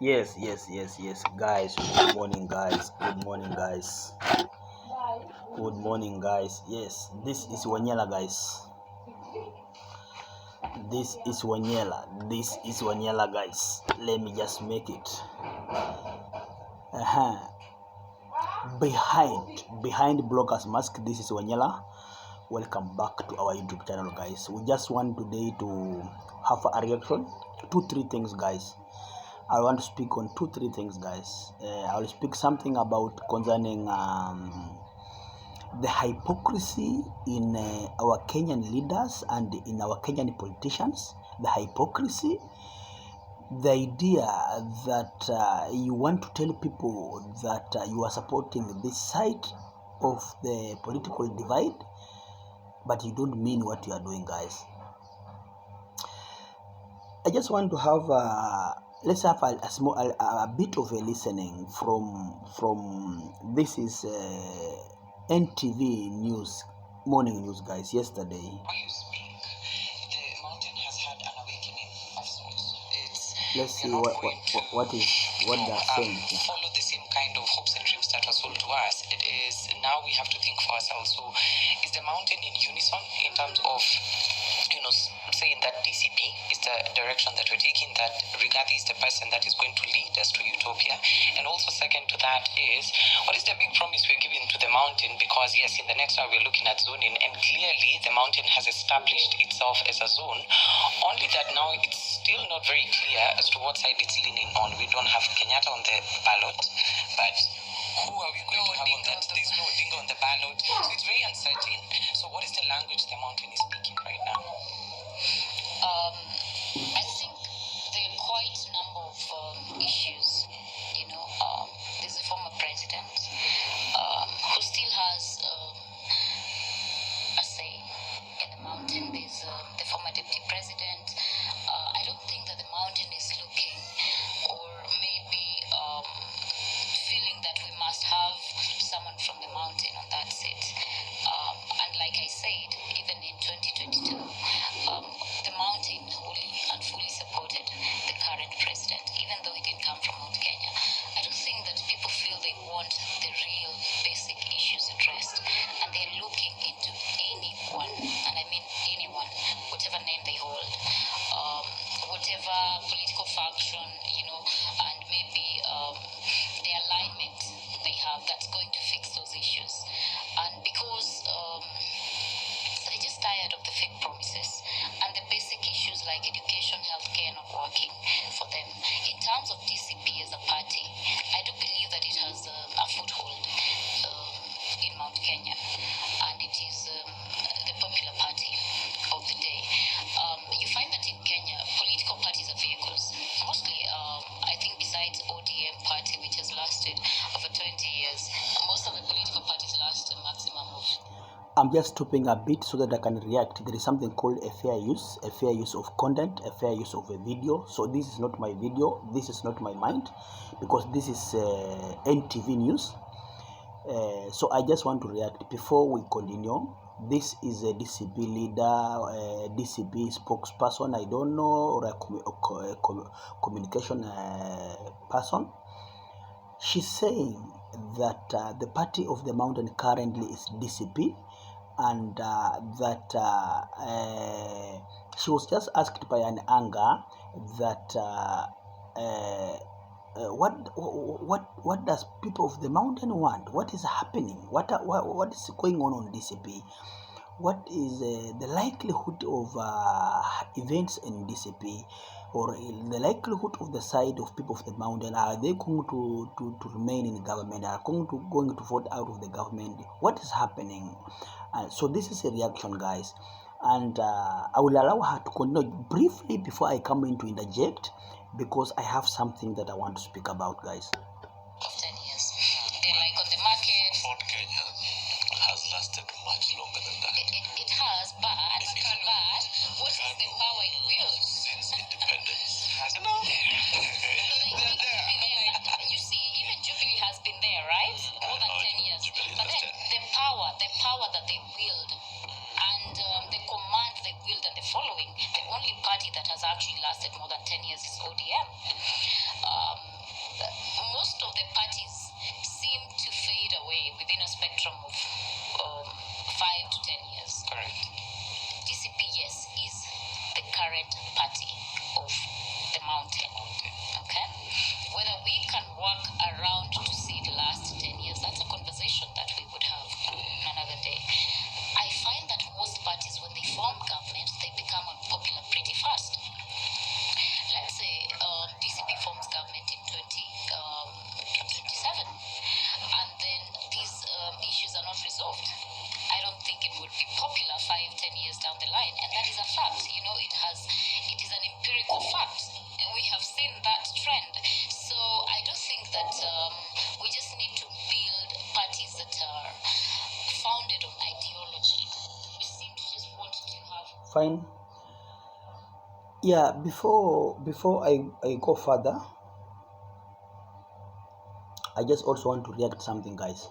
Yes, guys. Good morning, guys. Good morning, guys. Good morning, guys. Yes, this is Wanyela, guys. This is Wanyela. This is Wanyela, guys. Let me just make it. Behind bloggers mask. This is Wanyela. Welcome back to our YouTube channel, guys. We just want today to have a reaction. 2-3 things, guys. I want to speak on 2-3 things, guys. I will speak something about concerning the hypocrisy in our Kenyan leaders and in our Kenyan politicians. The hypocrisy, the idea that you want to tell people that you are supporting this side of the political divide, but you don't mean what you are doing, guys. I just want to have let's have a bit of a listening from this is NTV news, morning news, guys. Yesterday. Let's see what they're saying. Follow the same kind of hopes and dreams that were sold to us. It is now we have to think for ourselves. So, is the mountain in unison in terms of, saying that DCP is the direction that we're taking, that Rigathi is the person that is going to lead us to utopia? And also, second to that is, what is the big promise we're giving to the mountain? Because, yes, in the next hour, we're looking at zoning, and clearly the mountain has established itself as a zone, only that now it's still not very clear as to what side it's leaning on. We don't have Kenyatta on the ballot, but who are we going to have on that? There's no Odinga on the ballot, so it's very uncertain. So what is the language the mountain is speaking right now? I think there are quite a number of issues. There's a former president who still has a say in the mountain. There's the former deputy president. I don't think that the mountain is looking or maybe feeling that we must have someone from the mountain on that seat. And like I said, even in 2022, the mountain wholly and fully supported the current president, even though he didn't come from Mount Kenya. I don't think that people feel they want the real basic issues addressed, and they're looking into anyone, and I mean anyone, whatever name they hold, whatever political faction, and maybe the alignment they have that's going to fix those issues. And because they're just tired of the fake promises, and the basic issues like education, healthcare not working for them. In terms of DCP as a party, I do believe that it has a foothold in Mount Kenya, and it is the popular party of the day. You find that in Kenya, political parties are vehicles. Mostly, I think besides ODM party, which has lasted over 20 years, most of the political parties last a maximum of... I'm just stopping a bit so that I can react. There is something called a fair use of content, a fair use of a video. So this is not my video, this is not my mind, because this is NTV news. So I just want to react before we continue. This is a DCP leader, DCP spokesperson, I don't know, or a communication person. She's saying that the party of the mountain currently is DCP, and that she was just asked by an anger that what does people of the mountain want? What is happening? What is going on DCP? What is the likelihood of events in DCP, or the likelihood of the side of people of the mountain? Are they going to remain in the government? Are going to vote out of the government? What is happening? So this is a reaction, guys, and I will allow her to continue briefly before I come in to interject, because I have something that I want to speak about, guys. 10 years. They're like on the market. Fort Kenya has lasted much longer than that. It has, but what is the power it wields? Since independence. You see, even Jubilee has been there, right? More than 10 years. But then the power that they wield, and the command they wield and the following, the only party that has actually lasted more than 10 years is ODM. fine. Yeah, before I go further, I just also want to react something, guys.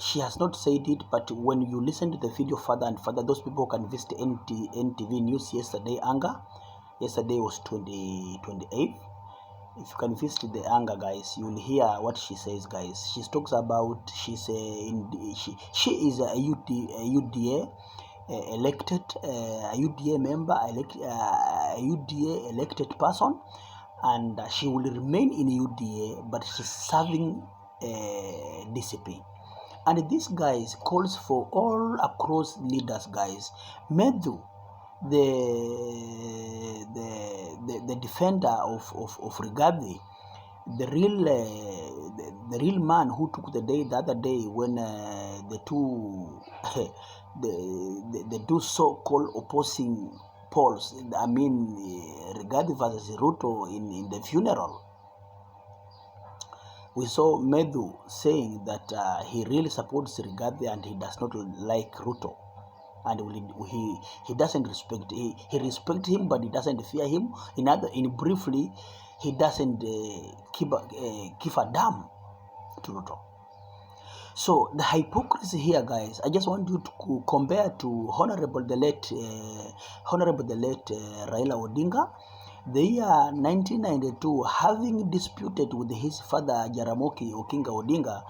She has not said it, but when you listen to the video further and further, those people who can visit NTV News yesterday, yesterday was 28th. If you can visit the anger, guys, you will hear what she says, guys. She talks about she is a UDA elected, a UDA member, a UDA elected person, and she will remain in UDA, but she's serving DCP. And this guys calls for all across leaders, guys. Medhu, the defender of Rigathi, the real man who took the other day when the two so-called opposing polls, I mean Rigathi versus Ruto in the funeral. We saw Medhu saying that he really supports Rigathi and he does not like Ruto. And he doesn't respect, he respects him, but he doesn't fear him. In briefly, he doesn't give a damn to Ruto. So the hypocrisy here, guys, I just want you to compare to Honorable the late Raila Odinga. The year 1992, having disputed with his father Jaramogi Oginga Odinga,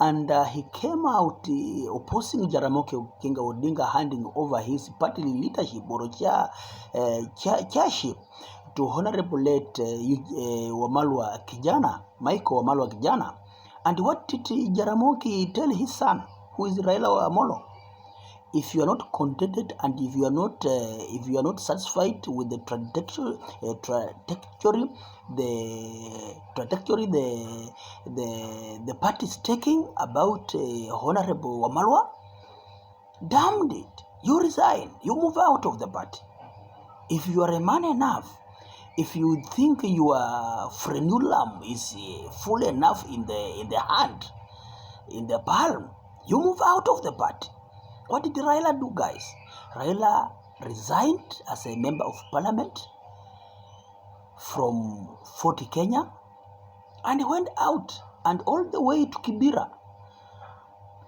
and he came out opposing Jaramogi Oginga Odinga, handing over his party leadership or chairship to Honorable late Wamalwa Kijana, Michael Wamalwa Kijana. And what did Jaramogi tell his son, who is Raila Amolo? If you are not contented and if you are not satisfied with the trajectory the party is taking about Honorable Wamalwa, damn it, you resign, you move out of the party. If you are a man enough, if you think your frenulum is full enough in the hand, in the palm, you move out of the party. What did Raila do, guys? Raila resigned as a member of parliament from Fort Kenya and went out and all the way to Kibera,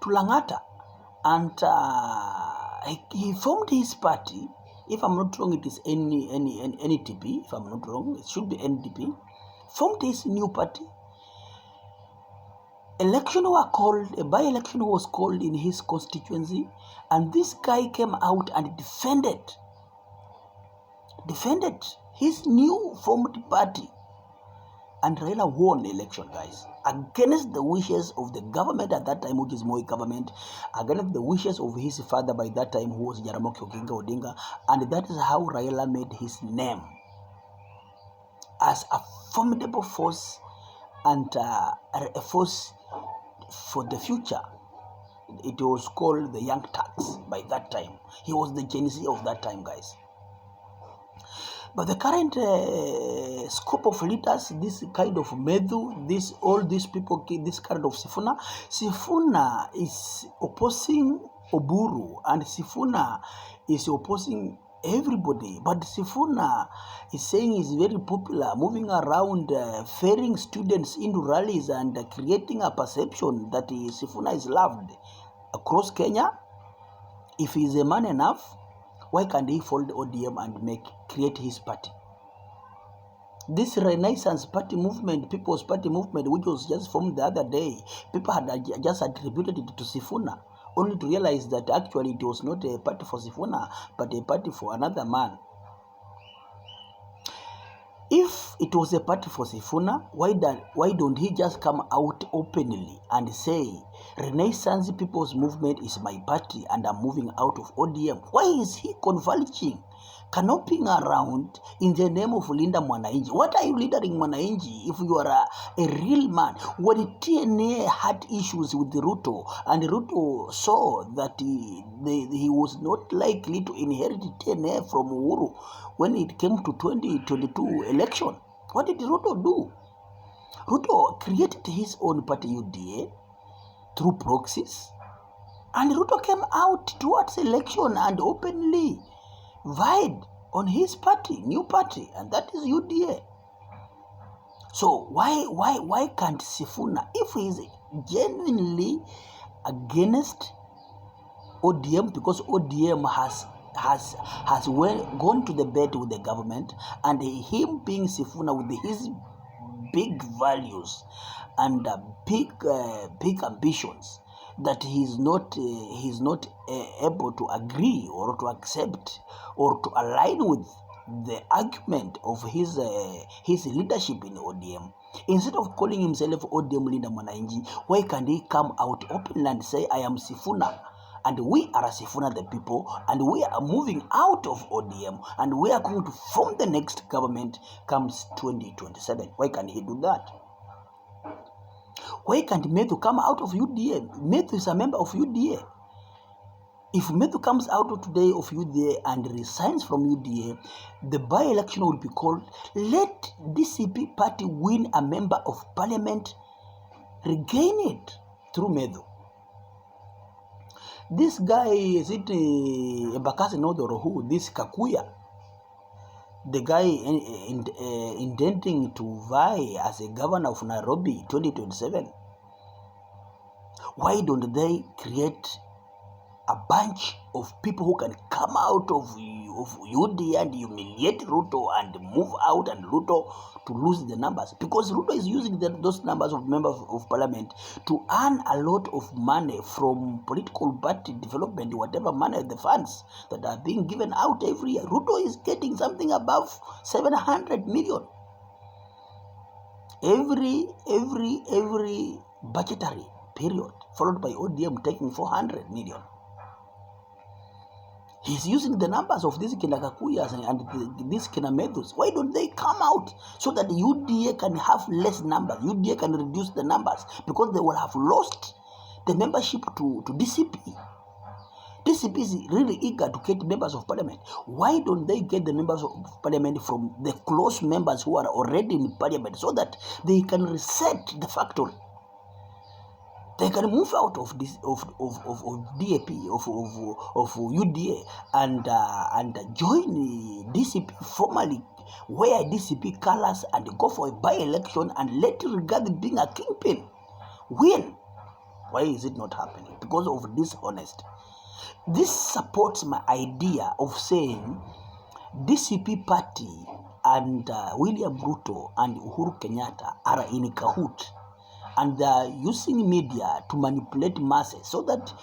to Langata, and he formed his party. If I'm not wrong, it is NTP. If I'm not wrong, it should be NDP. Formed his new party. A by-election was called in his constituency, and this guy came out and defended his new formed party, and Raila won the election, guys, against the wishes of the government at that time, which is Moi government, against the wishes of his father by that time, who was Jaramogi Oginga Odinga, and that is how Raila made his name as a formidable force and a force for the future. It was called the Young Turks by that time. He was the Gen Z of that time, guys. But the current scope of leaders, this kind of Medhu, all these people, this kind of Sifuna is opposing Oburu, and Sifuna is opposing everybody. But Sifuna is saying he's very popular, moving around, ferrying students into rallies and creating a perception that Sifuna is loved across Kenya. If he's a man enough, why can't he fold ODM and create his party? This Renaissance Party movement, People's Party movement, which was just formed the other day, people had just attributed it to Sifuna, only to realize that actually it was not a party for Sifuna, but a party for another man. If it was a party for Sifuna, why don't he just come out openly and say, Renaissance People's Movement is my party and I'm moving out of ODM? Why is he converging, canoping around in the name of Linda Mwanainji? What are you leadering Mwanainji if you are a real man? When TNA had issues with Ruto, and Ruto saw that he was not likely to inherit TNA from Uhuru when it came to 2022 election, what did Ruto do? Ruto created his own party UDA through proxies, And Ruto came out towards election and openly vied on his party, new party, and that is UDA. So why can't Sifuna, if he is genuinely against ODM, because ODM has gone to the bed with the government, and him being Sifuna with his big values and big ambitions, that he's not able to agree or to accept or to align with the argument of his leadership in ODM. Instead of calling himself ODM leader Mwananchi, why can't he come out openly and say, I am Sifuna, and we are Sifuna the people, and we are moving out of ODM, and we are going to form the next government comes 2027. Why can't he do that? Why can't Methu come out of UDA? Methu is a member of UDA. If Methu comes out today of UDA and resigns from UDA, the by-election will be called, let DCP party win a member of parliament, regain it through Methu. This guy, is it Embakasi North or who? This Kakuya, the guy intending to vie as a governor of Nairobi 2027. Why don't they create a bunch of people who can come out of UDA and humiliate Ruto and move out, and Ruto to lose the numbers? Because Ruto is using those numbers of members of parliament to earn a lot of money from political party development, whatever money, the funds that are being given out every year. Ruto is getting something above 700 million every budgetary period, followed by ODM taking 400 million. He's using the numbers of these Kinakakuyas and these Kinamethus. Why don't they come out so that UDA can have less numbers? UDA can reduce the numbers because they will have lost the membership to DCP. DCP is really eager to get members of parliament. Why don't they get the members of parliament from the close members who are already in parliament so that they can reset the factory? They can move out of this of DAP of UDA and join DCP formally, wear DCP colors and go for a by-election and let Rigathi being a kingpin win. Why is it not happening? Because of dishonest. This supports my idea of saying DCP party and William Ruto and Uhuru Kenyatta are in cahoot. And they are using media to manipulate masses so that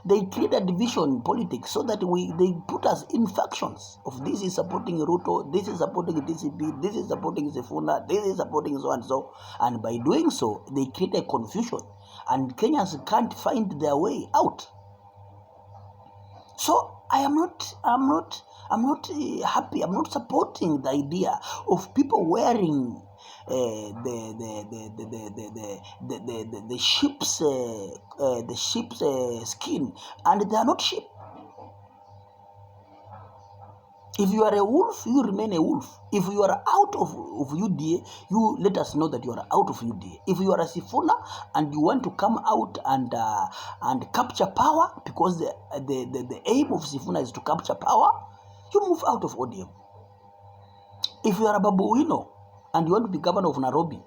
they create a division in politics, so that they put us in factions of this is supporting Ruto, this is supporting DCP, this is supporting Sifuna, this is supporting so and so. And by doing so, they create a confusion and Kenyans can't find their way out. So I'm not happy. I'm not supporting the idea of people wearing the sheep's skin, and they are not sheep. If you are a wolf, you remain a wolf. If you are out of UDA, you let us know that you are out of UDA. If you are a Sifuna and you want to come out and capture power, because the aim of Sifuna is to capture power, you move out of ODM. If you are a Babu Owino and you want to be governor of Nairobi,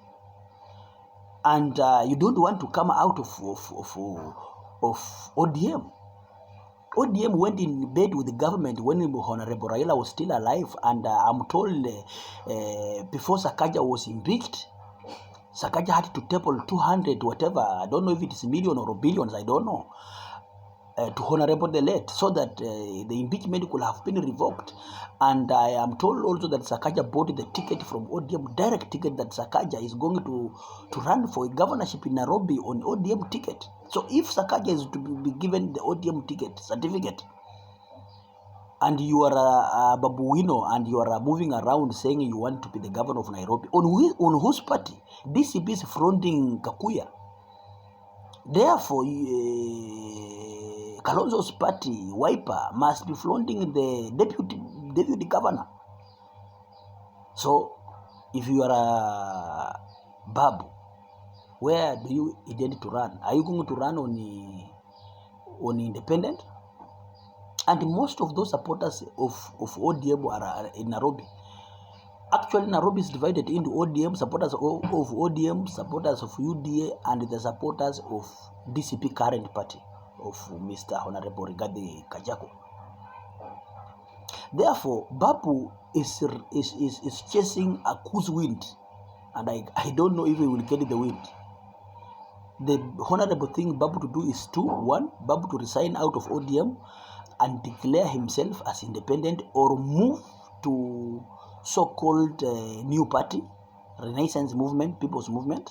and you don't want to come out of ODM. ODM went in bed with the government when Honorable Raila was still alive, and I'm told before Sakaja was impeached, Sakaja had to table 200 whatever, I don't know if it is million or billions, I don't know, to Honorable the late, so that the impeachment could have been revoked. And I am told also that Sakaja bought the ticket from ODM, direct ticket, that Sakaja is going to run for a governorship in Nairobi on ODM ticket. So if Sakaja is to be given the ODM ticket certificate, and you are a Babu Owino and you are moving around saying you want to be the governor of Nairobi, on whose party? DCP is fronting Kakuya. Therefore, Kalonzo's party, Wiper, must be flaunting the deputy governor. So, if you are a Babu, where do you intend to run? Are you going to run on independent, and most of those supporters of ODM are in Nairobi. Actually, Nairobi is divided into ODM, supporters of ODM, supporters of UDA, and the supporters of DCP current party of Mr. Honorable Rigathi Gachagua. Therefore, Babu is chasing a whose wind, and I don't know if he will get the wind. The honorable thing Babu to do is one, Babu to resign out of ODM and declare himself as independent, or move to so-called new party, Renaissance Movement, People's Movement.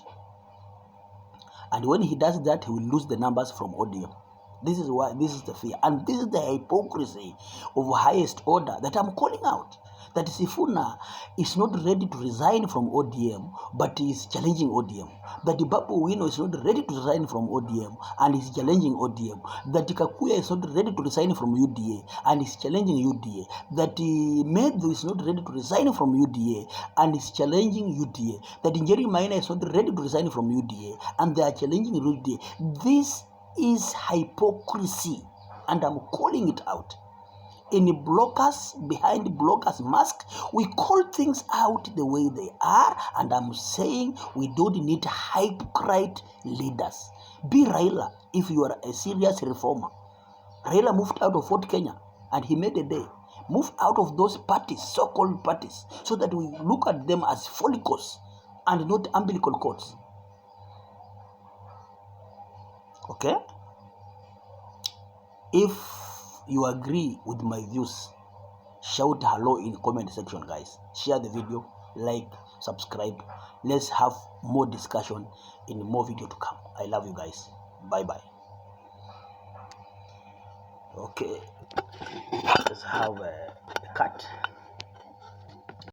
And when he does that, he will lose the numbers from ODM. This is why, this is the fear, and this is the hypocrisy of highest order that I'm calling out. That Sifuna is not ready to resign from ODM, but is challenging ODM. That Babu Owino is not ready to resign from ODM and is challenging ODM. That Kakuya is not ready to resign from UDA and is challenging UDA. That Medhu is not ready to resign from UDA and is challenging UDA. That Njeri Maina is not ready to resign from UDA and they are challenging UDA. This is hypocrisy, and I'm calling it out. In bloggers, behind bloggers mask, we call things out the way they are, and I'm saying we don't need hypocrite leaders. Be Raila if you are a serious reformer. Raila moved out of Fort Kenya and he made a day. Move out of those parties, so-called parties, so that we look at them as follicles and not umbilical cords. Okay? If you agree with my views, shout hello in comment section, guys. Share the video, like, subscribe. Let's have more discussion in more video to come. I love you guys. Bye bye. Okay, let's have a cut.